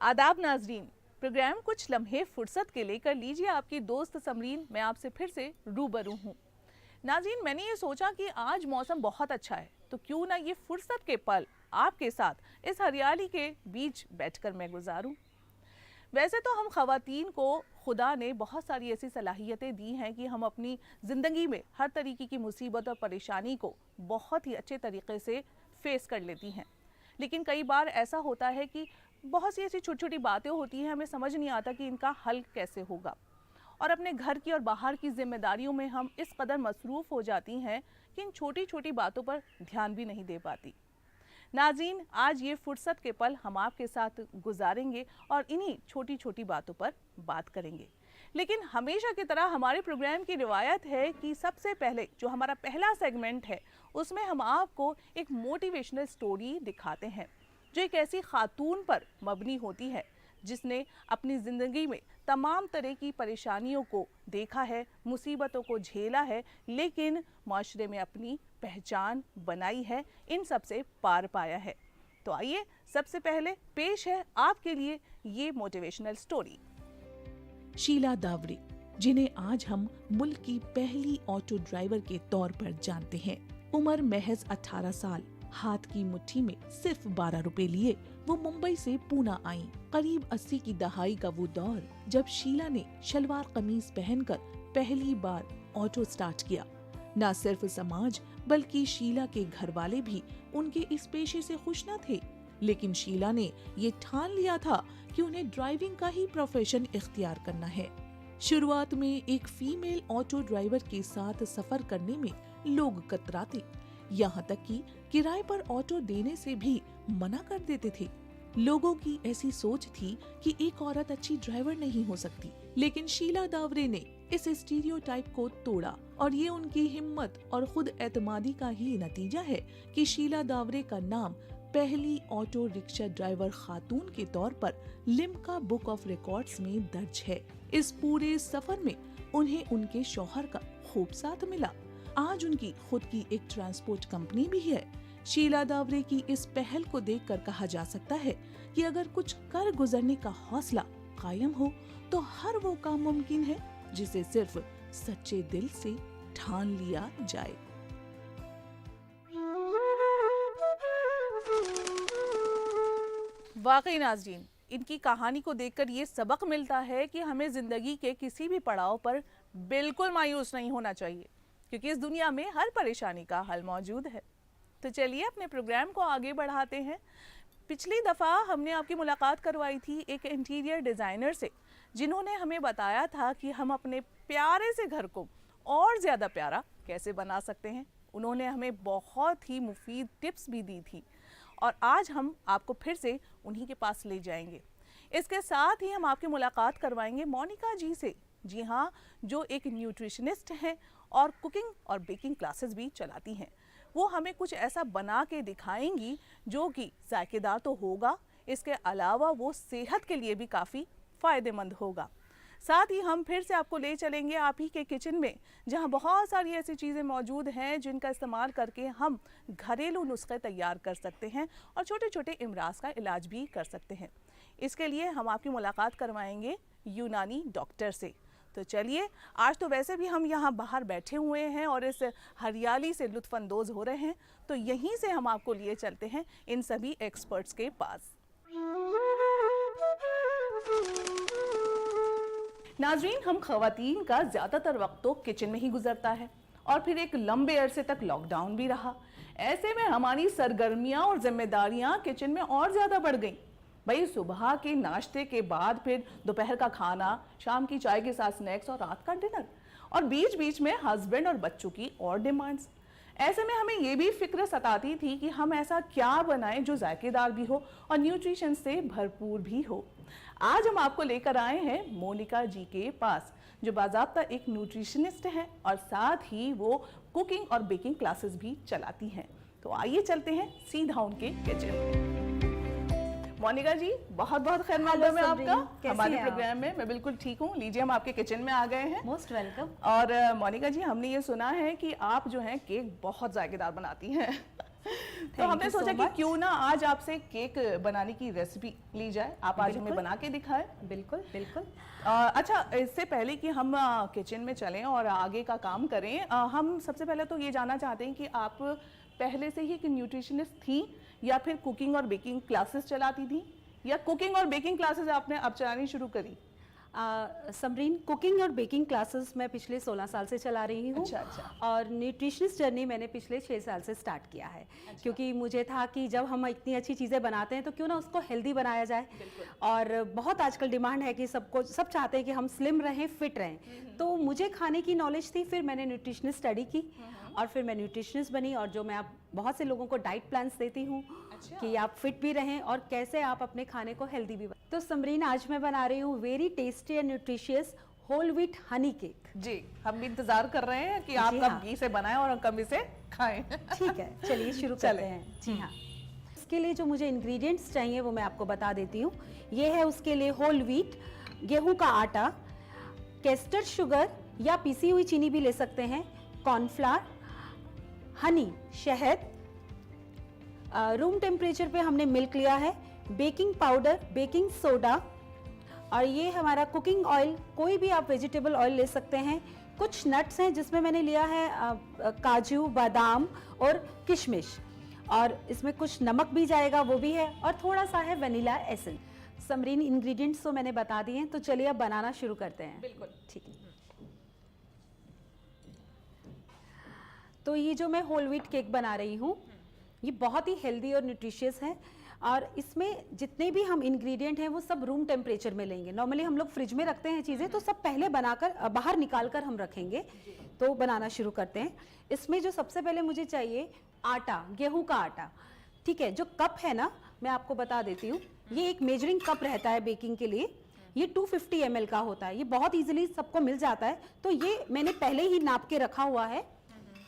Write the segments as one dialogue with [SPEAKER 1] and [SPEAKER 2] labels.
[SPEAKER 1] आदाब नाजरीन, प्रोग्राम कुछ लम्हे फुर्सत के लेकर लीजिए आपकी दोस्त समरीन। मैं आपसे फिर से रूबरू हूँ। नाजरीन, मैंने ये सोचा कि आज मौसम बहुत अच्छा है तो क्यों ना ये फुर्सत के पल आपके साथ इस हरियाली के बीच बैठकर मैं गुजारूं। वैसे तो हम खवातीन को खुदा ने बहुत सारी ऐसी सलाहियतें दी हैं कि हम अपनी ज़िंदगी में हर तरीके की मुसीबत और परेशानी को बहुत ही अच्छे तरीके से फेस कर लेती हैं। लेकिन कई बार ऐसा होता है कि बहुत सी ऐसी छोटी छोटी बातें होती हैं, हमें समझ नहीं आता कि इनका हल कैसे होगा। और अपने घर की और बाहर की जिम्मेदारियों में हम इस कदर मसरूफ़ हो जाती हैं कि इन छोटी छोटी बातों पर ध्यान भी नहीं दे पाती। नाज़रीन, आज ये फुर्सत के पल हम आपके साथ गुजारेंगे और इन्हीं छोटी छोटी बातों पर बात करेंगे। लेकिन हमेशा की तरह हमारे प्रोग्राम की रिवायत है कि सबसे पहले जो हमारा पहला सेगमेंट है उसमें हम आपको एक मोटिवेशनल स्टोरी दिखाते हैं जो एक ऐसी खातून पर मबनी होती है जिसने अपनी ज़िंदगी में तमाम तरह की परेशानियों को देखा है, मुसीबतों को झेला है, लेकिन माशरे में अपनी पहचान बनाई है, इन सब से पार पाया है। तो आइए सबसे पहले पेश है आपके लिए ये मोटिवेशनल स्टोरी।
[SPEAKER 2] शीला दावरे, जिन्हें आज हम मुल्क की पहली ऑटो ड्राइवर के तौर पर जानते हैं। उम्र महज 18 साल, हाथ की मुट्ठी में सिर्फ 12 रुपए लिए वो मुंबई से पूना आईं। करीब 80 की दहाई का वो दौर जब शीला ने शलवार कमीज पहनकर पहली बार ऑटो स्टार्ट किया। न सिर्फ समाज बल्कि शीला के घर वाले भी उनके इस पेशे से खुश न थे, लेकिन शीला ने ये ठान लिया था कि उन्हें ड्राइविंग का ही प्रोफेशन इख्तियार करना है। शुरुआत में एक फीमेल ऑटो ड्राइवर के साथ सफर करने में लोग कतराते, यहाँ तक कि किराए पर ऑटो देने से भी मना कर देते थे। लोगों की ऐसी सोच थी कि एक औरत अच्छी ड्राइवर नहीं हो सकती, लेकिन शीला दावरे ने इस स्टीरियोटाइप को तोड़ा और ये उनकी हिम्मत और खुद एतमादी का ही नतीजा है कि शीला दावरे का नाम पहली ऑटो रिक्शा ड्राइवर खातून के तौर पर लिम्का बुक ऑफ रिकॉर्ड्स में दर्ज है। इस पूरे सफर में उन्हें उनके शौहर का खूब साथ मिला। आज उनकी खुद की एक ट्रांसपोर्ट कंपनी भी है। शीला दावरे की इस पहल को देखकर कहा जा सकता है कि अगर कुछ कर गुजरने का हौसला कायम हो तो हर वो काम मुमकिन है जिसे सिर्फ सच्चे दिल से ठान लिया जाए।
[SPEAKER 1] वाकई नाज़रीन, इनकी कहानी को देखकर ये सबक मिलता है कि हमें ज़िंदगी के किसी भी पड़ाव पर बिल्कुल मायूस नहीं होना चाहिए, क्योंकि इस दुनिया में हर परेशानी का हल मौजूद है। तो चलिए अपने प्रोग्राम को आगे बढ़ाते हैं। पिछली दफ़ा हमने आपकी मुलाकात करवाई थी एक इंटीरियर डिज़ाइनर से, जिन्होंने हमें बताया था कि हम अपने प्यारे से घर को और ज़्यादा प्यारा कैसे बना सकते हैं। उन्होंने हमें बहुत ही मुफीद टिप्स भी दी थी और आज हम आपको फिर से उन्हीं के पास ले जाएंगे। इसके साथ ही हम आपकी मुलाकात करवाएंगे मोनिका जी से। जी हाँ, जो एक न्यूट्रिशनिस्ट हैं और कुकिंग और बेकिंग क्लासेस भी चलाती हैं। वो हमें कुछ ऐसा बना के दिखाएंगी जो कि जायकेदार तो होगा, इसके अलावा वो सेहत के लिए भी काफ़ी फ़ायदेमंद होगा। साथ ही हम फिर से आपको ले चलेंगे आप ही के किचन में, जहां बहुत सारी ऐसी चीज़ें मौजूद हैं जिनका इस्तेमाल करके हम घरेलू नुस्खे तैयार कर सकते हैं और छोटे छोटे इमराज का इलाज भी कर सकते हैं। इसके लिए हम आपकी मुलाकात करवाएंगे यूनानी डॉक्टर से। तो चलिए, आज तो वैसे भी हम यहाँ बाहर बैठे हुए हैं और इस हरियाली से लुत्फ़अंदोज़ हो रहे हैं, तो यहीं से हम आपको लिए चलते हैं इन सभी एक्सपर्ट्स के पास। नाज़रीन, हम ख़वातीन का ज़्यादातर वक्त तो किचन में ही गुजरता है और फिर एक लंबे अरसे तक लॉकडाउन भी रहा। ऐसे में हमारी सरगर्मियाँ और जिम्मेदारियाँ किचन में और ज़्यादा बढ़ गईं। भाई, सुबह के नाश्ते के बाद फिर दोपहर का खाना, शाम की चाय के साथ स्नैक्स और रात का डिनर, और बीच बीच में हस्बैंड और बच्चों की और डिमांड्स। ऐसे में हमें ये भी फिक्र सताती थी कि हम ऐसा क्या बनाएं जो जायकेदार भी हो और न्यूट्रिशन से भरपूर भी हो। आज हम आपको लेकर आए हैं मोनिका जी के पास, जो बाज़ाब्ता एक न्यूट्रिशनिस्ट हैं और साथ ही वो कुकिंग और बेकिंग क्लासेस भी चलाती हैं। तो आइए चलते हैं सीधा उनके किचन में। मोनिका जी, बहुत बहुत खैर मकदम है आपका हमारे प्रोग्राम में। मैं बिल्कुल ठीक हूँ। लीजिए, हम आपके किचन में आ गए हैं।
[SPEAKER 3] Most welcome.
[SPEAKER 1] और मोनिका जी, हमने ये सुना है कि आप जो हैं केक बहुत जायकेदार बनाती हैं। तो हमने सोचा कि क्यों ना आज आपसे केक बनाने की रेसिपी ली जाए, आप आज हमें बना के दिखाएं।
[SPEAKER 3] बिल्कुल बिल्कुल।
[SPEAKER 1] अच्छा, इससे पहले कि हम किचन में चलें और आगे का काम करें, हम सबसे पहले तो ये जानना चाहते हैं कि आप पहले से ही एक न्यूट्रिशनिस्ट थी या फिर कुकिंग और बेकिंग क्लासेस चलाती थी, या कुकिंग और बेकिंग क्लासेस आपने अब चलानी शुरू करी?
[SPEAKER 3] समरीन, कुकिंग और बेकिंग क्लासेस मैं पिछले 16 साल से चला रही हूँ।
[SPEAKER 1] अच्छा।
[SPEAKER 3] और न्यूट्रिशनिस्ट जर्नी मैंने पिछले 6 साल से स्टार्ट किया है। क्योंकि मुझे था कि जब हम इतनी अच्छी चीज़ें बनाते हैं तो क्यों ना उसको हेल्दी बनाया जाए। और बहुत आजकल डिमांड है कि सब चाहते हैं कि हम स्लिम रहें, फिट रहें। तो मुझे खाने की नॉलेज थी, फिर मैंने न्यूट्रिशनिस्ट स्टडी की और फिर मैं न्यूट्रिशनिस्ट बनी। और जो मैं आप बहुत से लोगों को डाइट प्लान्स देती हूँ कि आप फिट भी रहें और कैसे आप अपने खाने को हेल्दी भी। तो समरीन, आज मैं बना रही हूँ very tasty and nutritious whole wheat honey cake.
[SPEAKER 1] जी, हम भी इंतजार कर रहे हैं कि आप कब घी से बनाएं और कब इसे खाएं।
[SPEAKER 3] ठीक है, चलिए शुरू करते हैं। जी हाँ, इसके लिए जो मुझे इंग्रेडिएंट्स चाहिए वो मैं आपको बता देती हूँ। ये है उसके लिए होल व्हीट, गेहूं का आटा, कैस्टर शुगर या पीसी हुई चीनी भी ले सकते हैं, कॉर्नफ्लावर, हनी, शहद, रूम टेम्परेचर पे हमने मिल्क लिया है, बेकिंग पाउडर, बेकिंग सोडा, और ये हमारा कुकिंग ऑयल, कोई भी आप वेजिटेबल ऑयल ले सकते हैं। कुछ नट्स हैं जिसमें मैंने लिया है काजू, बादाम और किशमिश, और इसमें कुछ नमक भी जाएगा, वो भी है, और थोड़ा सा है वनीला एसेंस। समरीन, इंग्रेडिएंट्स तो मैंने बता दिए हैं, तो चलिए अब बनाना शुरू करते हैं।
[SPEAKER 1] बिल्कुल,
[SPEAKER 3] ठीक है। तो ये जो मैं होल व्हीट केक बना रही हूँ, ये बहुत ही हेल्दी और न्यूट्रिशियस है। और इसमें जितने भी हम इंग्रेडिएंट हैं वो सब रूम टेम्परेचर में लेंगे। नॉर्मली हम लोग फ्रिज में रखते हैं चीज़ें, तो सब पहले बनाकर बाहर निकाल कर हम रखेंगे। तो बनाना शुरू करते हैं। इसमें जो सबसे पहले मुझे चाहिए आटा, गेहूं का आटा। ठीक है, जो कप है ना, मैं आपको बता देती हूँ, ये एक मेजरिंग कप रहता है बेकिंग के लिए। ये 250 ml का होता है, ये बहुत ईजिली सबको मिल जाता है। तो ये मैंने पहले ही नाप के रखा हुआ है।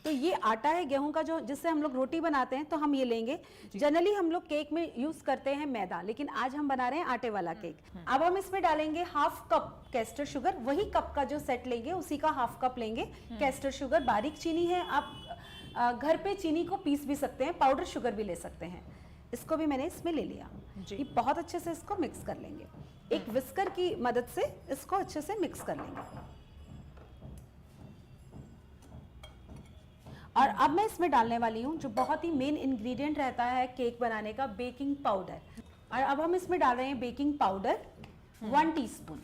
[SPEAKER 3] तो ये आटा है गेहूं का, जो जिससे हम लोग रोटी बनाते हैं, तो हम ये लेंगे। जनरली हम लोग केक में यूज करते हैं मैदा, लेकिन आज हम बना रहे हैं आटे वाला केक। अब हम इसमें डालेंगे हाफ कप कैस्टर शुगर, वही कप का जो सेट लेंगे उसी का हाफ कप लेंगे कैस्टर शुगर। बारीक चीनी है, आप घर पे चीनी को पीस भी सकते हैं, पाउडर शुगर भी ले सकते हैं। इसको भी मैंने इसमें ले लिया। ये बहुत अच्छे से इसको मिक्स कर लेंगे। एक विस्कर की मदद से इसको अच्छे से मिक्स कर लेंगे। और अब मैं इसमें डालने वाली हूँ जो बहुत ही मेन इंग्रेडिएंट रहता है केक बनाने का, बेकिंग पाउडर। और अब हम इसमें डाल रहे हैं बेकिंग पाउडर 1 टीस्पून।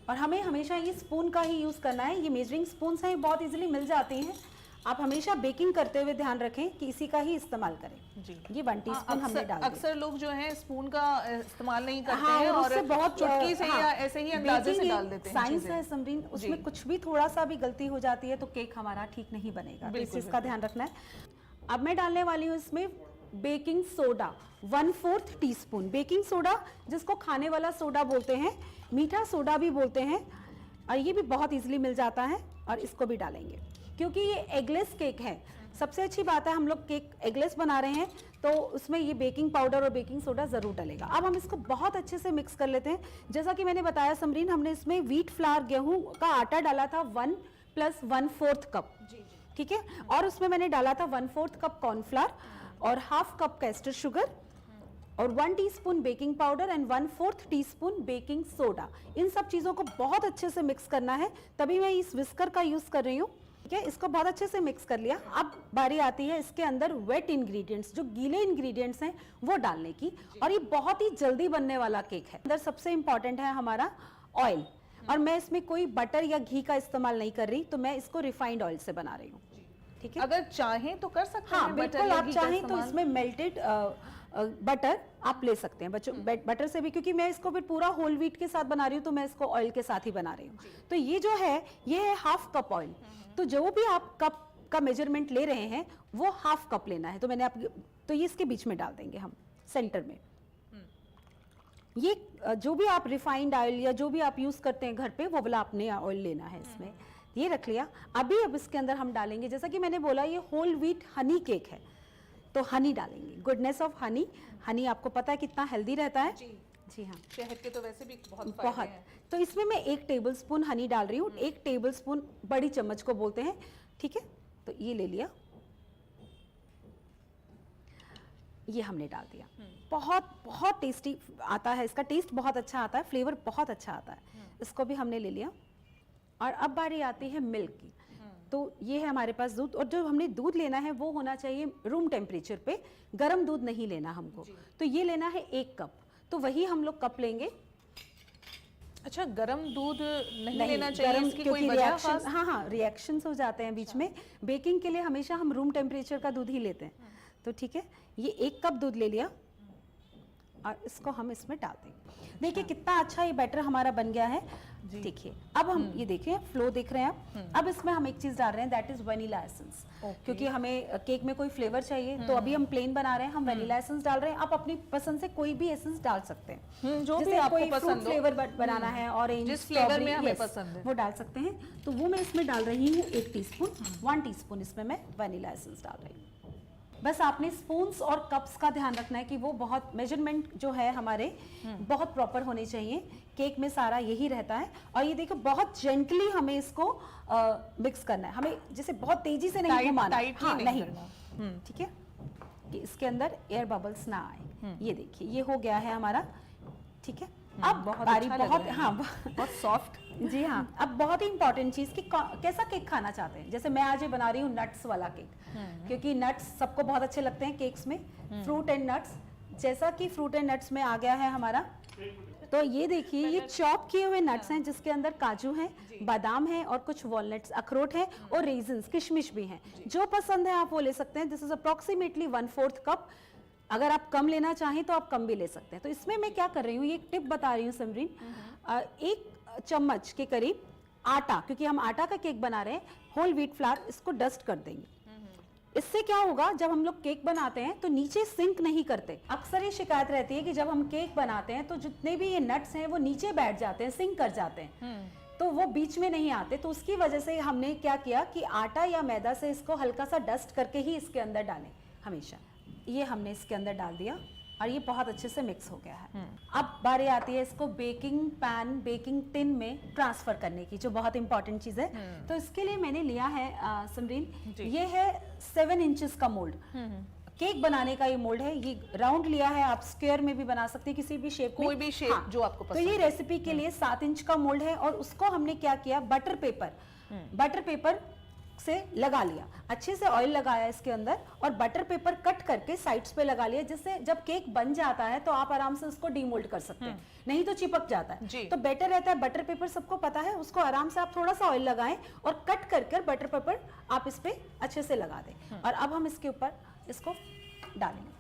[SPEAKER 3] और हमें हमेशा ये स्पून का ही यूज करना है। ये मेजरिंग स्पून हैं, बहुत इजीली मिल जाती हैं। आप हमेशा बेकिंग करते हुए ध्यान रखें कि इसी का ही इस्तेमाल करें। जी, ये 1 टीस्पून हमने डाल दिया।
[SPEAKER 1] अक्सर लोग जो है स्पून का इस्तेमाल नहीं करते
[SPEAKER 3] हाँ,
[SPEAKER 1] हैं और
[SPEAKER 3] बहुत
[SPEAKER 1] चुटकी से या ऐसे ही अंदाजे से डाल देते हैं।
[SPEAKER 3] साइंस है समरीन, उसमें कुछ भी थोड़ा सा भी गलती हो जाती है तो केक हमारा ठीक नहीं बनेगा। तो इस चीज का ध्यान रखना है। अब मैं डालने वाली हूँ इसमें baking soda 1/4 teaspoon. Baking soda जिसको खाने वाला सोडा बोलते हैं, मीठा सोडा भी बोलते हैं, और ये भी बहुत इजीली मिल जाता है। और इसको भी डालेंगे क्योंकि ये एगलेस केक है। सबसे अच्छी बात है, हम लोग केक एगलेस बना रहे हैं तो उसमें ये बेकिंग पाउडर और बेकिंग सोडा जरूर डलेगा। अब हम इसको बहुत अच्छे से मिक्स कर लेते हैं। जैसा कि मैंने बताया समरीन, हमने इसमें व्हीट फ्लावर, गेहूं का आटा डाला था 1 + 1/4 कप। ठीक है, और उसमें मैंने डाला था 1/4 कप कॉर्नफ्लावर और हाफ कप कैस्टर शुगर और 1 teaspoon baking powder and 1/4 teaspoon baking soda. इन सब चीजों को बहुत अच्छे से मिक्स करना है, तभी मैं इस विस्कर का यूज कर रही हूँ। ठीक है, इसको बहुत अच्छे से मिक्स कर लिया। अब बारी आती है इसके अंदर वेट इंग्रेडिएंट्स, जो गीले इंग्रेडिएंट्स हैं वो डालने की। और ये बहुत ही जल्दी बनने वाला केक है। अंदर सबसे इंपॉर्टेंट है हमारा ऑयल, और मैं इसमें कोई बटर या घी का इस्तेमाल नहीं कर रही, तो मैं इसको रिफाइंड ऑयल से बना रही हूँ। ठीक है,
[SPEAKER 1] अगर चाहें तो कर सकते हैं।
[SPEAKER 3] हाँ बिल्कुल, आप चाहें तो इसमें मेल्टेड बटर आप ले सकते हैं। बच्चों बटर से भी, क्योंकि मैं इसको फिर पूरा होल व्हीट के साथ बना रही हूँ तो मैं इसको ऑयल के साथ ही बना रही हूँ। तो ये जो है, ये है हाफ कप ऑयल। तो जो भी आप कप का मेजरमेंट ले रहे हैं वो हाफ कप लेना है। तो मैंने तो ये इसके बीच में डाल देंगे हम सेंटर में। ये जो भी आप रिफाइंड ऑयल या जो भी आप यूज करते हैं घर पे, वो वाला आपने ऑयल लेना है इसमें। ये रख लिया। अब इसके अंदर हम डालेंगे, जैसा कि मैंने बोला, ये होल व्हीट हनी केक है तो हनी डालेंगे। Goodness of honey. हनी आपको पता है कितना हेल्दी रहता है। जी हाँ,
[SPEAKER 1] शहद के तो वैसे भी बहुत फायदे हैं।
[SPEAKER 3] तो इसमें मैं 1 टेबलस्पून हनी डाल रही हूँ। 1 टेबलस्पून बड़ी चम्मच को बोलते हैं। ठीक है, तो ये ले लिया। ये हमने डाल दिया। बहुत बहुत टेस्टी आता है, इसका टेस्ट बहुत अच्छा आता है, फ्लेवर बहुत अच्छा आता है। इसको भी हमने ले लिया। और अब बारी आती है मिल्क की। तो ये है हमारे पास दूध, और जो हमने दूध लेना है वो होना चाहिए रूम टेम्परेचर पे, गर्म दूध नहीं लेना हमको। तो ये लेना है 1 कप, तो वही हम लोग कप लेंगे।
[SPEAKER 1] अच्छा, गरम दूध नहीं लेना चाहिए,
[SPEAKER 3] गरम,
[SPEAKER 1] इसकी
[SPEAKER 3] क्योंकि
[SPEAKER 1] कोई वजह
[SPEAKER 3] रिएक्शन,
[SPEAKER 1] खास?
[SPEAKER 3] हाँ रिएक्शंस हो जाते हैं बीच में। बेकिंग के लिए हमेशा हम रूम टेम्परेचर का दूध ही लेते हैं। तो ठीक है, ये 1 कप दूध ले लिया और इसको हम इसमें डाल देंगे। देखिए कितना अच्छा ये बैटर हमारा बन गया है। देखिए अब हम ये देखें, फ्लो देख रहे हैं आप। अब इसमें हम एक चीज डाल रहे हैं, दैट इज वनीला एसेंस। क्योंकि हमें केक में कोई फ्लेवर चाहिए, तो अभी हम प्लेन बना रहे हैं, हम वनीला एसेंस डाल रहे हैं। आप अपनी पसंद से कोई भी एसेंस डाल सकते हैं,
[SPEAKER 1] जो भी
[SPEAKER 3] जैसे
[SPEAKER 1] आपको
[SPEAKER 3] कोई
[SPEAKER 1] पसंद
[SPEAKER 3] फ्रूट
[SPEAKER 1] हो।
[SPEAKER 3] फ्लेवर बनाना है, ऑरेंज,
[SPEAKER 1] जिस फ्लेवर में
[SPEAKER 3] स्ट्रॉबेरी,
[SPEAKER 1] हमें
[SPEAKER 3] yes,
[SPEAKER 1] पसंद है
[SPEAKER 3] वो डाल सकते हैं। तो वो मैं इसमें डाल रही हूँ 1 टीस्पून, 1 टीस्पून इसमें मैं वनीला एसेंस डाल रही हूँ। बस आपने स्पून्स और कप्स का ध्यान रखना है कि वो बहुत, मेजरमेंट जो है हमारे बहुत प्रॉपर होने चाहिए। केक में सारा यही रहता है। और ये देखो बहुत जेंटली हमें इसको मिक्स करना है, हमें जैसे बहुत तेजी से नहीं घुमाना,
[SPEAKER 1] टाइटली नहीं करना।
[SPEAKER 3] ठीक है, कि इसके अंदर एयर बबल्स ना आए। ये देखिए ये हो गया है हमारा। ठीक है, अब
[SPEAKER 1] बहुत
[SPEAKER 3] बारी
[SPEAKER 1] अच्छा लग
[SPEAKER 3] बहुत,
[SPEAKER 1] रहा है।
[SPEAKER 3] हाँ
[SPEAKER 1] बहुत सॉफ्ट।
[SPEAKER 3] जी हाँ, अब बहुत ही इंपॉर्टेंट चीज कि कैसा केक खाना चाहते हैं। जैसे मैं आज ये बना रही हूँ नट्स वाला केक, क्योंकि नट्स सबको बहुत अच्छे लगते हैं केक्स में, फ्रूट एंड नट्स। जैसा कि फ्रूट एंड नट्स में आ गया है हमारा, तो ये देखिए ये चॉप किए हुए नट्स हैं, जिसके अंदर काजू है, बादाम है और कुछ वॉलनट्स, अखरोट है और रेजिन्स, किशमिश भी हैं। जो पसंद है आप वो ले सकते हैं। This is approximately 1/4 cup. अगर आप कम लेना चाहें तो आप कम भी ले सकते हैं। तो इसमें मैं क्या कर रही हूँ, ये एक टिप बता रही हूँ सिमरीन। 1 चम्मच के करीब आटा, क्योंकि हम आटा का केक बना रहे हैं, होल व्हीट फ्लावर, इसको डस्ट कर देंगे। इससे क्या होगा, जब हम लोग केक बनाते हैं तो नीचे सिंक नहीं करते। अक्सर ये शिकायत रहती है कि जब हम केक बनाते हैं तो जितने भी ये नट्स हैं वो नीचे बैठ जाते हैं, सिंक कर जाते हैं, तो वो बीच में नहीं आते। तो उसकी वजह से हमने क्या किया कि आटा या मैदा से इसको हल्का सा डस्ट करके ही इसके अंदर डालें हमेशा। ये हमने इसके अंदर डाल दिया और ये बहुत अच्छे से मिक्स हो गया है। अब बारी आती है इसको बेकिंग पैन, बेकिंग टिन में ट्रांसफर करने की, जो बहुत इंपॉर्टेंट चीज है। तो इसके लिए मैंने लिया है सिमरीन, ये है 7 इंचेस का मोल्ड। केक बनाने का ये मोल्ड है। ये राउंड लिया है, आप स्क्वायर में भी बना सकते हैं, किसी भी शेप में,
[SPEAKER 1] कोई भी शेप जो आपको
[SPEAKER 3] तो
[SPEAKER 1] पसंद
[SPEAKER 3] ये रेसिपी के लिए 7 इंच का मोल्ड है। और उसको हमने क्या किया, बटर पेपर से लगा लिया, अच्छे से ऑयल लगाया इसके अंदर और बटर पेपर कट करके साइड्स पे लगा लिया, जिससे जब केक बन जाता है तो आप आराम से उसको डीमोल्ड कर सकते हैं, नहीं तो चिपक जाता है। तो बेटर रहता है बटर पेपर, सबको पता है, उसको आराम से आप थोड़ा सा ऑयल लगाएं और कट कर बटर पेपर आप इस पे अच्छे से लगा दें। और अब हम इसके ऊपर इसको डालेंगे।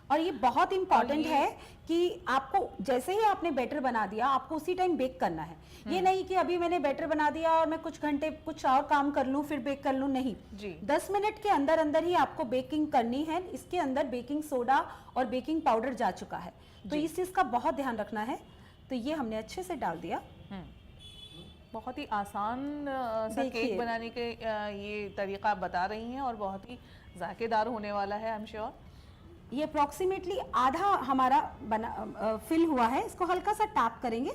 [SPEAKER 3] और ये बहुत इंपॉर्टेंट है कि आपको जैसे ही आपने बैटर बना दिया, आपको उसी टाइम बेक करना है। ये नहीं कि अभी मैंने बैटर बना दिया और मैं कुछ घंटे कुछ और काम कर लूं फिर बेक कर लूं, नहीं जी। 10 मिनट के अंदर अंदर ही आपको बेकिंग करनी है। इसके अंदर बेकिंग सोडा और बेकिंग पाउडर जा चुका है, तो इस चीज का बहुत ध्यान रखना है। तो ये हमने अच्छे से डाल दिया।
[SPEAKER 1] बहुत ही आसान सा केक बनाने के ये तरीका आप बता रही हैं और बहुत ही जायकेदार होने वाला है, आई एम श्योर।
[SPEAKER 3] ये अप्रोक्सीमेटली आधा हमारा बना फिल हुआ है। इसको हल्का सा टैप करेंगे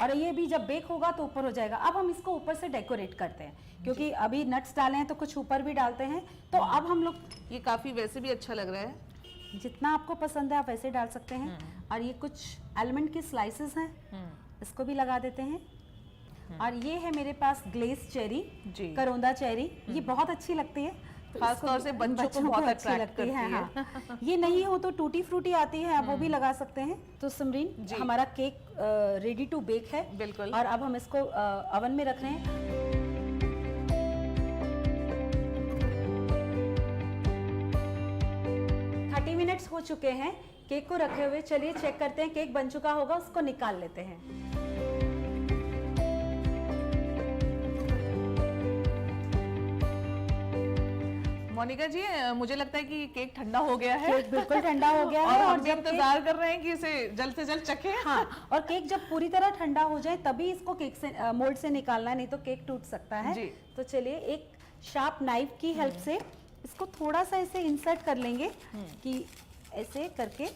[SPEAKER 3] और ये भी जब बेक होगा तो ऊपर हो जाएगा। अब हम इसको ऊपर से डेकोरेट करते हैं, क्योंकि अभी नट्स डाले हैं तो कुछ ऊपर भी डालते हैं। तो अब हम लोग,
[SPEAKER 1] ये काफी वैसे भी अच्छा लग रहा है,
[SPEAKER 3] जितना आपको पसंद है आप वैसे डाल सकते हैं। और ये कुछ आलमंड के स्लाइसेस हैं, इसको भी लगा देते हैं। और ये है मेरे पास ग्लेज चेरी, करोंदा चेरी, ये बहुत अच्छी लगती है,
[SPEAKER 1] खास तौर से बच्चों को बहुत अट्रैक्ट करती है।
[SPEAKER 3] हाँ। ये नहीं हो तो टूटी फ्रूटी आती है, आप वो भी लगा सकते हैं। तो सिमरीन, हमारा केक रेडी टू बेक है।
[SPEAKER 1] बिल्कुल।
[SPEAKER 3] और अब हम इसको ओवन में रख रहे हैं। मिनट्स हो चुके हैं केक को रखे हुए। चलिए चेक करते हैं, केक बन चुका होगा, उसको निकाल लेते हैं।
[SPEAKER 1] मोनिका जी, मुझे लगता है कि केक ठंडा हो गया है।
[SPEAKER 3] केक बिल्कुल ठंडा हो गया है
[SPEAKER 1] और हम इंतजार कर रहे हैं कि इसे जल्द से जल्द चखें।
[SPEAKER 3] हाँ, और केक जब पूरी तरह ठंडा हो जाए तभी इसको केक से मोल्ड से निकालना है, नहीं तो केक टूट सकता है जी। तो चलिए एक शार्प नाइफ की हेल्प से इसको थोड़ा सा ऐसे इंसर्ट कर लेंगे कि ऐसे करके।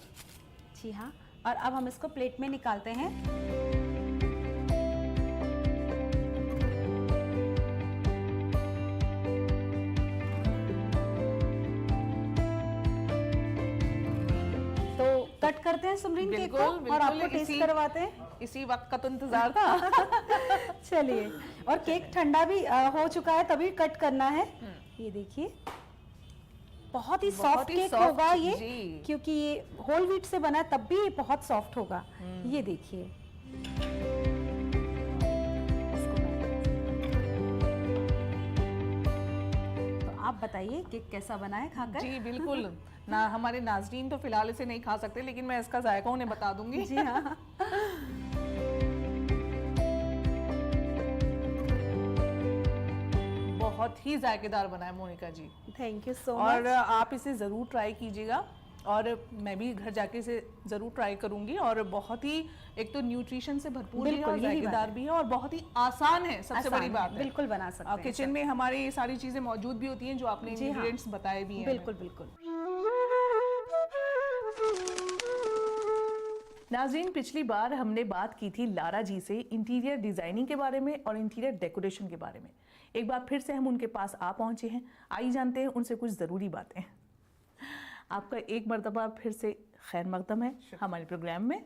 [SPEAKER 3] जी हाँ, और अब हम इसको प्लेट में निकालते हैं। करते हैं सिमरन केक को
[SPEAKER 1] बिल्कुल,
[SPEAKER 3] और आपको
[SPEAKER 1] बिल्कुल,
[SPEAKER 3] टेस्ट
[SPEAKER 1] इसी-
[SPEAKER 3] करवाते हैं।
[SPEAKER 1] इसी वक्त का तो इंतजार था।
[SPEAKER 3] चलिए, और केक ठंडा भी हो चुका है, तभी कट करना है। ये देखिए, बहुत ही
[SPEAKER 1] बहुत
[SPEAKER 3] सॉफ्ट
[SPEAKER 1] ही
[SPEAKER 3] केक
[SPEAKER 1] soft,
[SPEAKER 3] होगा ये,
[SPEAKER 1] जी।
[SPEAKER 3] क्योंकि ये होल व्हीट से बना है, तब भी ये बहुत सॉफ्ट होगा। ये देखिए, तो आप बताइए केक कैसा बना है खाकर?
[SPEAKER 1] जी बिल्कुल ना, हमारे नाजरीन तो फिलहाल इसे नहीं खा सकते, लेकिन मैं इसका जायका उन्हें बता दूंगी।
[SPEAKER 3] जी हाँ।
[SPEAKER 1] बहुत ही जायकेदार बना है मोनिका जी,
[SPEAKER 3] थैंक यू सो
[SPEAKER 1] और
[SPEAKER 3] मच।
[SPEAKER 1] आप इसे ज़रूर ट्राई कीजिएगा, और मैं भी घर जाके इसे ज़रूर ट्राई करूंगी। और बहुत ही, एक तो न्यूट्रिशन से भरपूर है
[SPEAKER 3] बिल्कुल,
[SPEAKER 1] और
[SPEAKER 3] यही बात
[SPEAKER 1] जायकेदार
[SPEAKER 3] है।
[SPEAKER 1] भी है, और बहुत ही आसान है, सबसे
[SPEAKER 3] आसान
[SPEAKER 1] बड़ी
[SPEAKER 3] है,
[SPEAKER 1] बात है।
[SPEAKER 3] बिल्कुल बना सकते हैं
[SPEAKER 1] किचन में हमारे ये सारी चीज़ें मौजूद भी होती हैं जो आपने
[SPEAKER 3] जी हाँ।
[SPEAKER 1] इंग्रेडिएंट्स बताए भी हैं।
[SPEAKER 3] बिल्कुल बिल्कुल।
[SPEAKER 1] नाज़रीन, पिछली बार हमने बात की थी लारा जी से इंटीरियर डिज़ाइनिंग के बारे में और इंटीरियर डेकोरेशन के बारे में। एक बार फिर से हम उनके पास आ पहुंचे हैं। आइए जानते हैं उनसे कुछ ज़रूरी बातें। आपका एक मर्तबा फिर से खैर मकदम है हमारे प्रोग्राम में।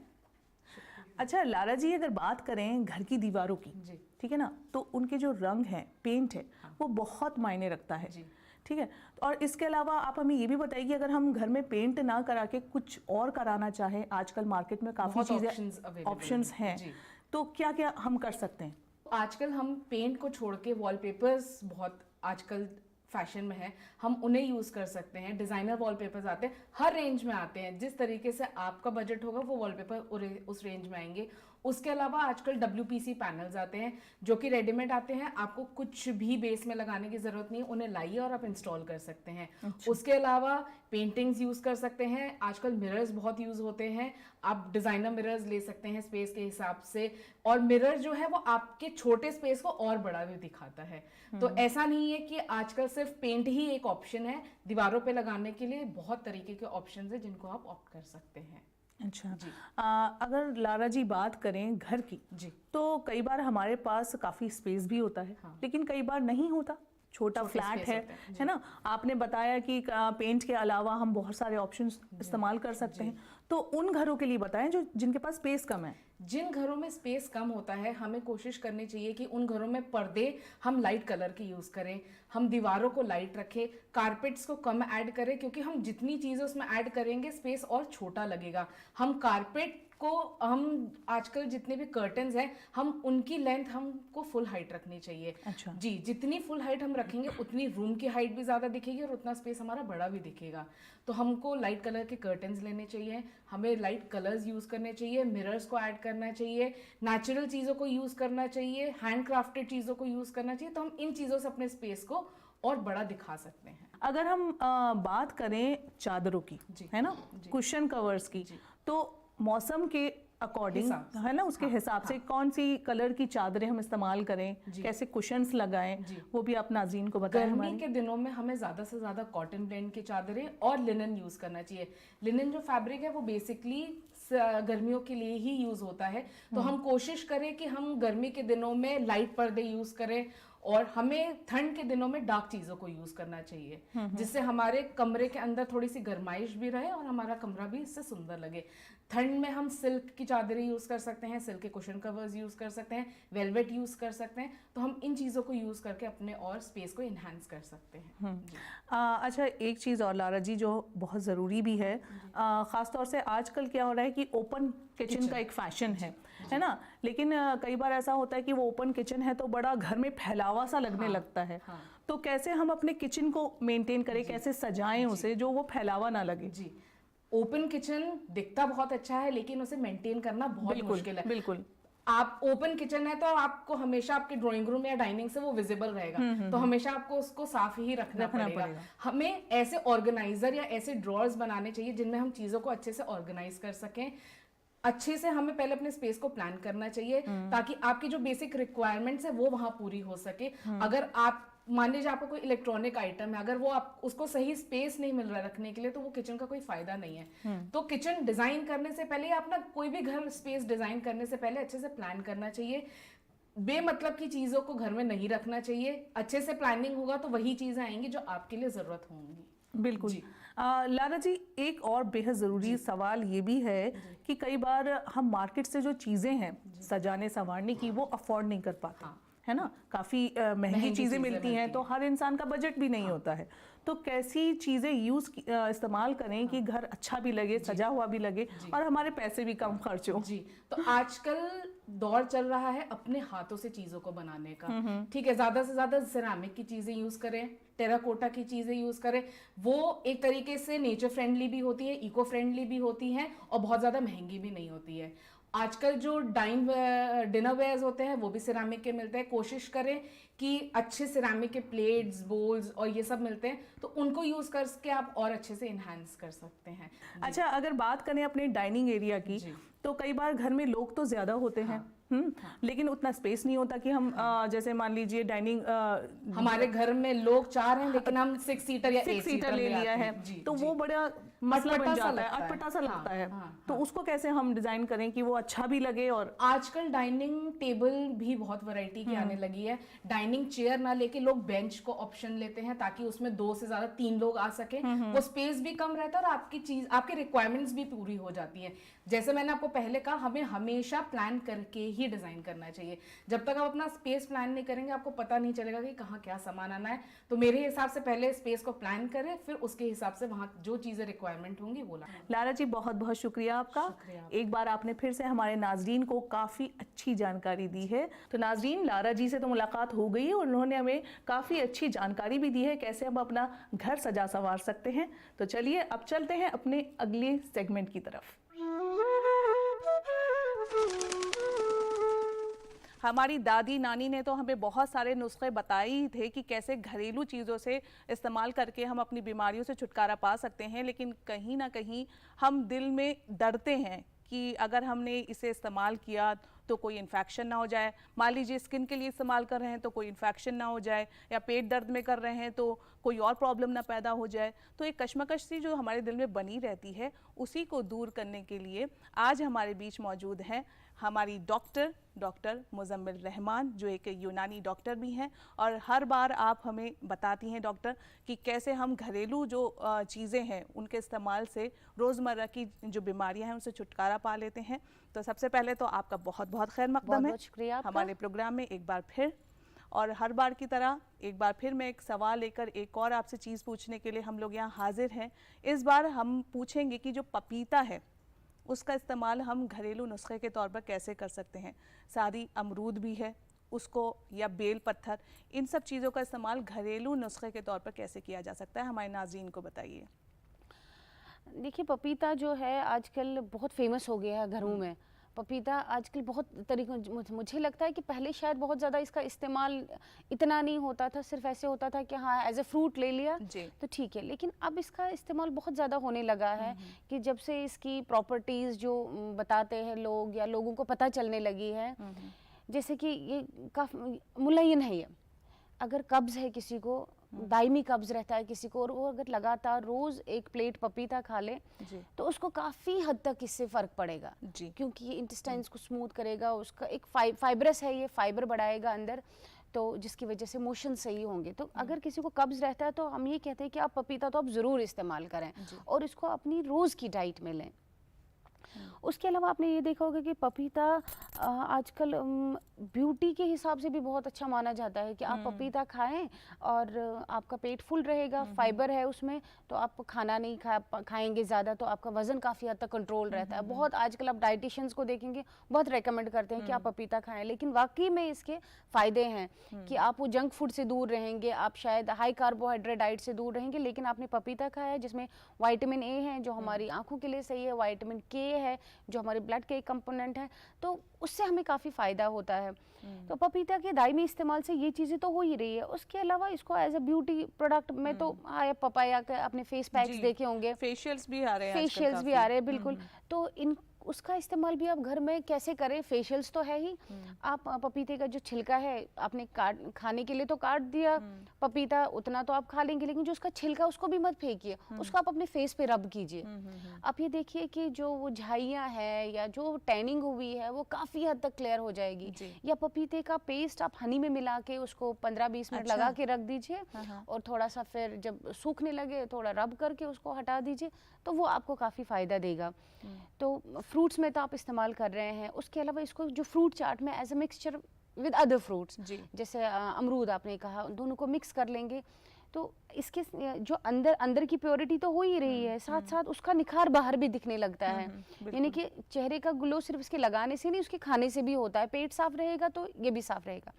[SPEAKER 1] अच्छा लारा जी, अगर बात करें घर की दीवारों की, ठीक है ना, तो उनके जो रंग हैं, पेंट है, वो बहुत मायने रखता है, ठीक है। और इसके अलावा आप हमें ये भी बताइए कि अगर हम घर में पेंट ना करा के कुछ और कराना चाहें, आजकल मार्केट में काफ़ी चीज़ें, ऑप्शंस हैं, तो क्या क्या हम कर सकते हैं?
[SPEAKER 4] आजकल हम पेंट को छोड़ के वॉलपेपर्स बहुत आजकल फैशन में है, हम उन्हें यूज कर सकते हैं। डिजाइनर वॉलपेपर्स आते हैं, हर रेंज में आते हैं, जिस तरीके से आपका बजट होगा वो वॉलपेपर उस रेंज में आएंगे। उसके अलावा आजकल WPC पैनल्स आते हैं जो कि रेडीमेड आते हैं, आपको कुछ भी बेस में लगाने की जरूरत नहीं है, उन्हें लाइए और आप इंस्टॉल कर सकते हैं। उसके अलावा पेंटिंग्स यूज कर सकते हैं। आजकल मिरर्स बहुत यूज होते हैं, आप डिजाइनर मिरर्स ले सकते हैं स्पेस के हिसाब से, और मिरर जो है वो आपके छोटे स्पेस को और बड़ा भी दिखाता है। तो ऐसा नहीं है कि आजकल सिर्फ पेंट ही एक ऑप्शन है, दीवारों पे लगाने के लिए बहुत तरीके के ऑप्शंस है जिनको आप ऑप्ट कर सकते हैं।
[SPEAKER 1] अच्छा, अगर लारा जी बात करें घर की,
[SPEAKER 4] जी,
[SPEAKER 1] तो कई बार हमारे पास काफ़ी स्पेस भी होता है, लेकिन कई बार नहीं होता, छोटा फ्लैट है ना। आपने बताया कि पेंट के अलावा हम बहुत सारे ऑप्शंस इस्तेमाल कर सकते हैं, तो उन घरों के लिए बताएं जो जिनके पास स्पेस कम है।
[SPEAKER 4] जिन घरों में स्पेस कम होता है, हमें कोशिश करनी चाहिए कि उन घरों में पर्दे हम लाइट कलर के यूज करें, हम दीवारों को लाइट रखें, कारपेट्स को कम ऐड करें, क्योंकि हम जितनी चीजें उसमें ऐड करेंगे स्पेस और छोटा लगेगा। हम कारपेट को, हम आजकल जितने भी कर्टन्स हैं, हम उनकी लेंथ हमको फुल हाइट रखनी चाहिए।
[SPEAKER 1] अच्छा
[SPEAKER 4] जी, जितनी फुल हाइट हम रखेंगे उतनी रूम की हाइट भी ज्यादा दिखेगी और उतना स्पेस हमारा बड़ा भी दिखेगा। तो हमको लाइट कलर के कर्टन्स लेने चाहिए, हमें लाइट कलर्स यूज करने चाहिए, मिरर्स को ऐड करना चाहिए, नेचुरल चीजों को यूज करना चाहिए, हैंड क्राफ्टेड चीजों को यूज करना चाहिए। तो हम इन चीजों से अपने स्पेस को और बड़ा दिखा सकते हैं।
[SPEAKER 1] अगर हम बात करें चादरों की, है ना, कुशन कवर्स की, तो मौसम के अकॉर्डिंग, है ना, उसके हिसाब से कौन सी कलर की चादरें हम इस्तेमाल करें, कैसे कुशन्स लगाएं, वो भी आप नाज़रीन को बताएं।
[SPEAKER 4] गर्मी के दिनों में हमें ज्यादा से ज्यादा कॉटन ब्लेंड की चादरें और लिनन यूज करना चाहिए। लिनन जो फैब्रिक है वो बेसिकली गर्मियों के लिए ही यूज होता है, तो हम कोशिश करें कि हम गर्मी के दिनों में लाइट पर्दे यूज करें, और हमें ठंड के दिनों में डार्क चीजों को यूज करना चाहिए, जिससे हमारे कमरे के अंदर थोड़ी सी गर्माइश भी रहे और हमारा कमरा भी इससे सुंदर लगे। ठंड में हम सिल्क की चादरें यूज कर सकते हैं, सिल्क के कुशन कवर्स यूज कर सकते हैं, वेलवेट यूज कर सकते हैं। तो हम इन चीजों को यूज करके अपने और स्पेस को इनहेंस कर सकते हैं।
[SPEAKER 1] अच्छा, एक चीज़ और लारा जी जो बहुत ज़रूरी भी है, ख़ास तौर से आजकल क्या हो रहा है कि ओपन किचन का एक फैशन है ना, लेकिन कई बार ऐसा होता है कि वो ओपन किचन है तो बड़ा घर में फैलावा सा लगने लगता है। तो कैसे हम अपने किचन को मेंटेन करें, कैसे सजाएं उसे जो वो फैलावा ना लगे?
[SPEAKER 4] जी, ओपन किचन दिखता बहुत अच्छा है, लेकिन उसे मेंटेन करना बहुत मुश्किल है।
[SPEAKER 1] बिल्कुल,
[SPEAKER 4] आप ओपन किचन है तो आपको हमेशा आपके ड्राइंग रूम या डाइनिंग से वो विजिबल रहेगा, तो हमेशा आपको उसको साफ ही रखना पड़ेगा। हमें ऐसे ऑर्गेनाइजर या ऐसे ड्रॉर्स बनाने चाहिए जिनमें हम चीजों को अच्छे से ऑर्गेनाइज कर सकें। अच्छे से हमें पहले अपने स्पेस को प्लान करना चाहिए ताकि आपकी जो बेसिक रिक्वायरमेंट्स है वो वहां पूरी हो सके। अगर आप मान लीजिए आपका कोई इलेक्ट्रॉनिक आइटम है, अगर वो आप उसको सही स्पेस नहीं मिल रहा रखने के लिए, तो वो किचन का कोई फायदा नहीं है। तो किचन डिजाइन करने से पहले, अपना कोई भी घर स्पेस डिजाइन करने से पहले अच्छे से प्लान करना चाहिए। बेमतलब की चीजों को घर में नहीं रखना चाहिए। अच्छे से प्लानिंग होगा तो वही चीजें आएंगी जो आपके लिए जरूरत होंगी।
[SPEAKER 1] बिल्कुल। लारा जी, एक और बेहद ज़रूरी सवाल ये भी है कि कई बार हम मार्केट से जो चीज़ें हैं सजाने संवारने की वो अफोर्ड नहीं कर पाते, है ना, काफ़ी महंगी चीज़ें मिलती हैं, तो हर इंसान का बजट भी नहीं होता है। तो कैसी चीज़ें इस्तेमाल करें कि घर अच्छा भी लगे, सजा हुआ भी लगे और हमारे पैसे भी कम खर्च हो?
[SPEAKER 4] जी, तो आजकल दौर चल रहा है अपने हाथों से चीजों को बनाने का। ठीक है, ज्यादा से ज्यादा सिरामिक की चीजें यूज करें, टेराकोटा की चीजें यूज करें। वो एक तरीके से नेचर फ्रेंडली भी होती है, इको फ्रेंडली भी होती हैं और बहुत ज्यादा महंगी भी नहीं होती है। आजकल जो डिनर वेयर्स होते हैं वो भी सिरामिक के मिलते हैं। कोशिश करें कि अच्छे सिरामिक के प्लेट्स, बोल्स और ये सब मिलते हैं, तो उनको यूज करके आप और अच्छे से इनहांस कर सकते हैं।
[SPEAKER 1] अच्छा, अगर बात करें अपने डाइनिंग एरिया की, तो कई बार घर में लोग तो ज्यादा होते हैं, लेकिन उतना स्पेस नहीं होता कि हम जैसे मान लीजिए डाइनिंग,
[SPEAKER 4] हमारे घर में लोग 4 हैं लेकिन हम 6 सीटर या 8
[SPEAKER 1] सीटर ले लिया है, तो वो बड़ा मसला बन जाता है, अटपटा सा लगता है। तो उसको कैसे हम डिजाइन करें कि वो अच्छा भी लगे? और
[SPEAKER 4] आजकल डाइनिंग टेबल भी बहुत वैरायटी की आने लगी है। डाइनिंग चेयर ना लेके लोग बेंच को ऑप्शन लेते हैं ताकि उसमें 2 से ज्यादा 3 लोग आ सके। वो स्पेस भी कम रहता है और आपकी रिक्वायरमेंट्स भी पूरी हो जाती है। जैसे मैंने आपको पहले कहा, हमें हमेशा प्लान करके ही डिजाइन करना चाहिए। जब तक आप अपना स्पेस प्लान नहीं करेंगे आपको पता नहीं चलेगा कि कहाँ क्या सामान आना है। तो मेरे हिसाब से पहले स्पेस को प्लान करें, फिर उसके हिसाब से वहाँ जो चीजें रिक्वायरमेंट होंगी वो लाएं।
[SPEAKER 1] लारा जी, बहुत बहुत शुक्रिया आपका। एक बार आपने फिर से हमारे नाजरीन को काफ़ी अच्छी जानकारी दी है। तो नाजरीन, लारा जी से तो मुलाकात हो गई और उन्होंने हमें काफ़ी अच्छी जानकारी भी दी है कैसे हम अपना घर सजा संवार सकते हैं। तो चलिए अब चलते हैं अपने अगले सेगमेंट की तरफ। हमारी दादी नानी ने तो हमें बहुत सारे नुस्खे बताए ही थे कि कैसे घरेलू चीज़ों से इस्तेमाल करके हम अपनी बीमारियों से छुटकारा पा सकते हैं, लेकिन कहीं ना कहीं हम दिल में डरते हैं कि अगर हमने इसे इस्तेमाल किया तो कोई इन्फेक्शन ना हो जाए। मान लीजिए स्किन के लिए इस्तेमाल कर रहे हैं तो कोई इन्फेक्शन ना हो जाए, या पेट दर्द में कर रहे हैं तो कोई और प्रॉब्लम ना पैदा हो जाए। तो एक कश्मकश सी जो हमारे दिल में बनी रहती है, उसी को दूर करने के लिए आज हमारे बीच मौजूद हैं हमारी डॉक्टर मुजम्मिल रहमान, जो एक यूनानी डॉक्टर भी हैं, और हर बार आप हमें बताती हैं डॉक्टर कि कैसे हम घरेलू जो चीज़ें हैं उनके इस्तेमाल से रोज़मर्रा की जो बीमारियां हैं उनसे छुटकारा पा लेते हैं। तो सबसे पहले तो आपका बहुत बहुत खैर मकदम है
[SPEAKER 5] शुक्रिया
[SPEAKER 1] हमारे प्रोग्राम में एक बार फिर। और हर बार की तरह एक बार फिर मैं एक सवाल लेकर एक और आपसे चीज़ पूछने के लिए हम लोग यहाँ हाजिर हैं। इस बार हम पूछेंगे कि जो पपीता है उसका इस्तेमाल हम घरेलू नुस्खे के तौर पर कैसे कर सकते हैं। सादी अमरूद भी है उसको, या बेल पत्थर, इन सब चीज़ों का इस्तेमाल घरेलू नुस्खे के तौर पर कैसे किया जा सकता है, हमारे नाज़रीन को बताइए।
[SPEAKER 5] देखिए, पपीता जो है आजकल बहुत फेमस हो गया है घरों में। पपीता आजकल बहुत तरीकों, मुझे लगता है कि पहले शायद बहुत ज़्यादा इसका इस्तेमाल इतना नहीं होता था, सिर्फ ऐसे होता था कि हाँ एज ए फ्रूट ले लिया तो ठीक है। लेकिन अब इसका इस्तेमाल बहुत ज़्यादा होने लगा है कि जब से इसकी प्रॉपर्टीज़ जो बताते हैं लोग या लोगों को पता चलने लगी है, जैसे कि ये काफ़ी मुलय्यन है। ये अगर कब्ज़ है किसी को, दायमी कब्ज़ रहता है किसी को, और वो अगर लगातार रोज़ एक प्लेट पपीता खा ले तो उसको काफ़ी हद तक इससे फ़र्क पड़ेगा, क्योंकि ये इंटेस्टाइन्स को स्मूथ करेगा। उसका एक फाइब्रस है, ये फाइबर बढ़ाएगा अंदर, तो जिसकी वजह से मोशन सही होंगे। तो अगर किसी को कब्ज़ रहता है तो हम ये कहते हैं कि आप पपीता तो आप ज़रूर इस्तेमाल करें और इसको अपनी रोज़ की डाइट में लें। उसके अलावा आपने ये देखा होगा कि पपीता आजकल ब्यूटी के हिसाब से भी बहुत अच्छा माना जाता है कि आप पपीता खाएं और आपका पेट फुल रहेगा, फाइबर है उसमें, तो आप खाना नहीं खाएंगे ज़्यादा तो आपका वज़न काफ़ी हद तक कंट्रोल रहता है। बहुत आजकल आप डाइटिशियंस को देखेंगे बहुत रेकमेंड करते हैं कि आप पपीता खाएं, लेकिन वाकई में इसके फ़ायदे हैं कि आप वो जंक फूड से दूर रहेंगे, आप शायद हाई कार्बोहाइड्रेट डाइट से दूर रहेंगे, लेकिन आपने पपीता खाया है जिसमें विटामिन ए है जो हमारी आँखों के लिए सही है, विटामिन के है जो हमारे ब्लड के एक कंपोनेंट है, तो उससे हमें काफ़ी फ़ायदा होता है। तो पपीता के दायमी इस्तेमाल से ये चीज़ें तो हो ही रही है। उसके अलावा इसको एज ए ब्यूटी प्रोडक्ट में तो आया पपाया के अपने फेस पैक्स देखे होंगे,
[SPEAKER 1] फेशियल्स भी आ रहे हैं,
[SPEAKER 5] फेशियल्स भी आ रहे हैं, बिल्कुल। तो इन उसका इस्तेमाल भी आप घर में कैसे करें, फेशियल्स तो है ही, आप पपीते का जो छिलका है आपने खाने के लिए तो काट दिया पपीता, उतना तो आप खा लेंगे, लेकिन जो उसका छिलका उसको भी मत फेंकिए, उसको आप अपने फेस पे रब कीजिए। आप ये देखिए कि जो वो झाइयाँ है या जो टैनिंग हुई है वो काफ़ी हद तक क्लियर हो जाएगी। या पपीते का पेस्ट आप हनी में मिला के उसको 15-20 मिनट लगा के रख दीजिए और थोड़ा सा फिर जब सूखने लगे थोड़ा रब करके उसको हटा दीजिए, तो वो आपको काफ़ी फ़ायदा देगा। तो फ्रूट्स में तो आप इस्तेमाल कर रहे हैं, उसके अलावा इसको जो फ्रूट चाट में as a mixture with other fruits, जैसे अमरूद आपने कहा, दोनों को मिक्स कर लेंगे तो इसके जो अंदर की प्योरिटी तो हो ही रही है, साथ साथ उसका निखार बाहर भी दिखने लगता है। यानी कि चेहरे का ग्लो सिर्फ इसके लगाने से नहीं, उसके खाने से भी होता है। पेट साफ रहेगा तो ये भी साफ रहेगा।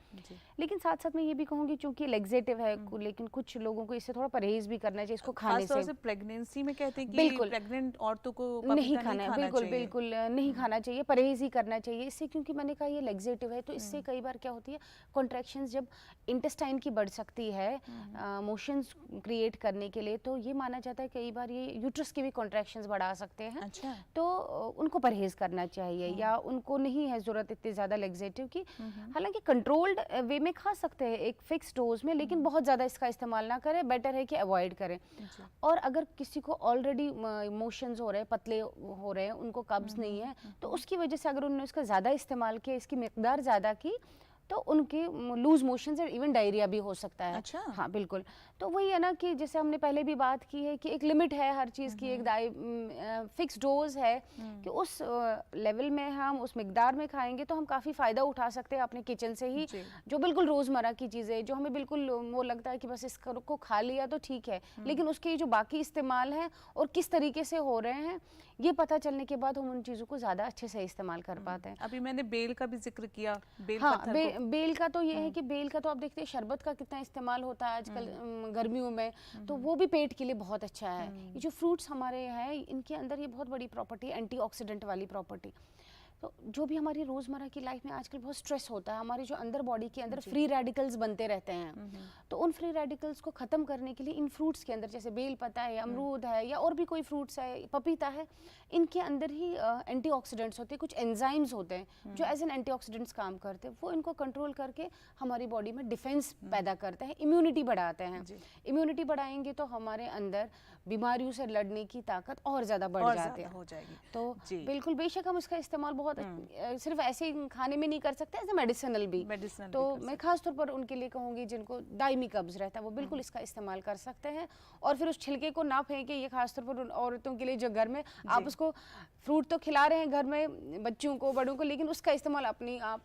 [SPEAKER 5] लेकिन साथ साथ मैं ये भी कहूँगी चूंकि लेग्जेटिव है, लेकिन कुछ लोगों को इससे थोड़ा परहेज भी करना चाहिए इसको खाने से।
[SPEAKER 1] प्रेगनेंसी में कहते हैं कि
[SPEAKER 5] बिल्कुल
[SPEAKER 1] प्रेग्नेंट औरतों को
[SPEAKER 5] नहीं खाना है, बिल्कुल नहीं खाना चाहिए, परहेज ही करना चाहिए इससे, क्योंकि मैंने कहा ये लेग्जेटिव है, तो इससे कई बार क्या होती है, कॉन्ट्रैक्शंस जब इंटेस्टाइन की बढ़ सकती है मोशंस क्रिएट करने के लिए, तो ये माना जाता है कई बार ये यूट्रस के भी कॉन्ट्रैक्शंस बढ़ा सकते हैं।
[SPEAKER 1] अच्छा।
[SPEAKER 5] तो उनको परहेज करना चाहिए, या उनको नहीं है जरूरत इतनी ज़्यादा लेग्जेटिव की। हालांकि कंट्रोल्ड वे में खा सकते हैं एक फिक्स डोज में, लेकिन बहुत ज़्यादा इसका इस्तेमाल ना करें, बेटर है कि अवॉइड करें। और अगर किसी को ऑलरेडी मोशंस हो रहे हैं, पतले हो रहे हैं, उनको कब्ज नहीं है, तो उसकी वजह से अगर उन्होंने इसका ज़्यादा इस्तेमाल किया, इसकी मिकदार ज़्यादा की, तो उनके लूज मोशंस और इवन डायरिया भी हो सकता है।
[SPEAKER 1] अच्छा।
[SPEAKER 5] हाँ बिल्कुल। तो वही है ना कि जैसे हमने पहले भी बात की है कि एक लिमिट है हर चीज़ की, एक फिक्स डोज है कि उस लेवल में हम उस मिकदार में खाएंगे तो हम काफ़ी फ़ायदा उठा सकते हैं अपने किचन से ही। जो बिल्कुल रोज़मर्रा की चीज़ें जो हमें बिल्कुल वो लगता है कि बस इसको खा लिया तो ठीक है, लेकिन उसके जो बाकी इस्तेमाल हैं और किस तरीके से हो रहे हैं, ये पता चलने के बाद हम उन चीज़ों को ज़्यादा अच्छे से इस्तेमाल कर पाते हैं।
[SPEAKER 1] अभी मैंने बेल का भी जिक्र किया।
[SPEAKER 5] बेल का तो ये है कि बेल का तो आप देखते हैं शरबत का कितना इस्तेमाल होता है आजकल गर्मियों में, तो वो भी पेट के लिए बहुत अच्छा है। ये जो फ्रूट्स हमारे हैं इनके अंदर ये बहुत बड़ी प्रॉपर्टी, एंटीऑक्सीडेंट वाली प्रॉपर्टी। तो जो भी हमारी रोज़मर्रा की लाइफ में आजकल बहुत स्ट्रेस होता है, हमारे जो अंदर बॉडी के अंदर फ्री रेडिकल्स बनते रहते हैं, तो उन फ्री रेडिकल्स को ख़त्म करने के लिए इन फ्रूट्स के अंदर, जैसे बेल पता है, अमरूद है, या और भी कोई फ्रूट्स है, पपीता है, इनके अंदर ही एंटीऑक्सीडेंट्स होते हैं, कुछ एंजाइम्स होते हैं जो एज एन एंटीऑक्सीडेंट्स काम करते हैं। वो इनको कंट्रोल करके हमारी बॉडी में डिफेंस पैदा करते हैं, इम्यूनिटी बढ़ाते हैं। इम्यूनिटी बढ़ाएंगे तो हमारे अंदर बीमारियों से लड़ने की ताकत और ज़्यादा बढ़ जाती है,
[SPEAKER 1] हो जाएगी।
[SPEAKER 5] तो बिल्कुल बेशक हम इसका इस्तेमाल बहुत सिर्फ ऐसे ही खाने में नहीं कर सकते, एज ए मेडिसिनल भी। तो मैं खास तौर पर उनके लिए कहूँगी जिनको दायमी कब्ज रहता है, वो बिल्कुल इसका इस्तेमाल कर सकते हैं। और फिर उस छिलके को ना फेंके, ये खास तौर पर उन औरतों के लिए जो घर में आप उसको फ्रूट तो खिला रहे हैं घर में बच्चों को, बड़ों को, लेकिन उसका इस्तेमाल अपनी आप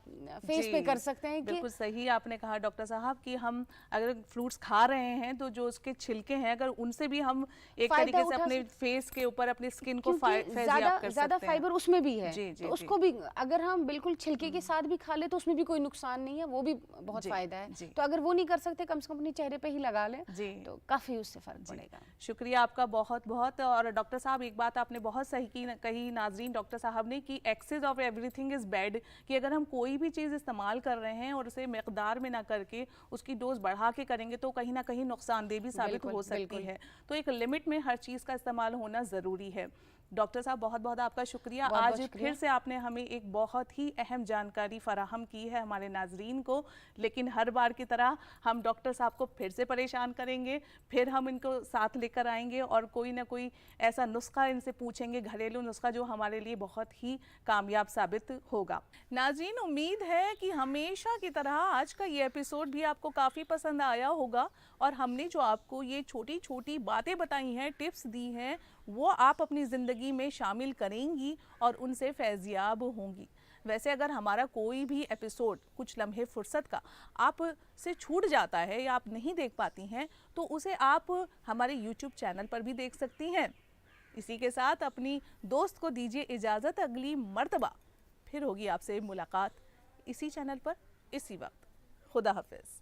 [SPEAKER 5] फेस पे कर सकते हैं।
[SPEAKER 1] बिल्कुल सही आपने कहा डॉक्टर साहब कि हम अगर फ्रूट्स खा रहे हैं तो जो उसके छिलके हैं अगर उनसे भी हम एक तरीके से अपने फेस के ऊपर अपनी स्किन को
[SPEAKER 5] ज्यादा फाइबर उसमें भी है, तो उसको भी अगर हम बिल्कुल छिलके के साथ भी खा ले तो उसमें भी कोई नुकसान नहीं है, वो भी बहुत फायदा है। तो अगर वो नहीं कर सकते, कम से कम अपने चेहरे पे ही लगा लें तो काफी उससे फर्क पड़ेगा।
[SPEAKER 1] शुक्रिया आपका बहुत बहुत। और डॉक्टर साहब एक बात आपने बहुत सही कही नाजरीन, डॉक्टर साहब ने कि excess of everything is bad, कि अगर हम कोई भी चीज़ इस्तेमाल कर रहे हैं और उसे मिकदार में ना करके उसकी डोज बढ़ा के करेंगे तो कहीं ना कहीं नुकसानदेह भी साबित हो सकती है। तो एक लिमिट में हर चीज़ का इस्तेमाल होना ज़रूरी है। डॉक्टर साहब बहुत बहुत आपका शुक्रिया। आज फिर से आपने हमें एक बहुत ही अहम जानकारी फराहम की है हमारे नाजरीन को, लेकिन हर बार की तरह हम डॉक्टर साहब को फिर से परेशान करेंगे, फिर हम इनको साथ लेकर आएंगे और कोई ना कोई ऐसा नुस्खा इनसे पूछेंगे, घरेलू नुस्खा जो हमारे लिए बहुत ही कामयाब साबित होगा। नाजरीन, उम्मीद है कि हमेशा की तरह आज का ये एपिसोड भी आपको काफ़ी पसंद आया होगा और हमने जो आपको ये छोटी छोटी बातें बताई हैं, टिप्स दी हैं, वो आप अपनी ज़िंदगी में शामिल करेंगी और उनसे फैज़याब होंगी। वैसे अगर हमारा कोई भी एपिसोड कुछ लम्हे फुर्सत का आप से छूट जाता है या आप नहीं देख पाती हैं तो उसे आप हमारे YouTube चैनल पर भी देख सकती हैं। इसी के साथ अपनी दोस्त को दीजिए इजाज़त, अगली मर्तबा फिर होगी आपसे मुलाकात इसी चैनल पर इसी वक्त। खुदा हाफिज़।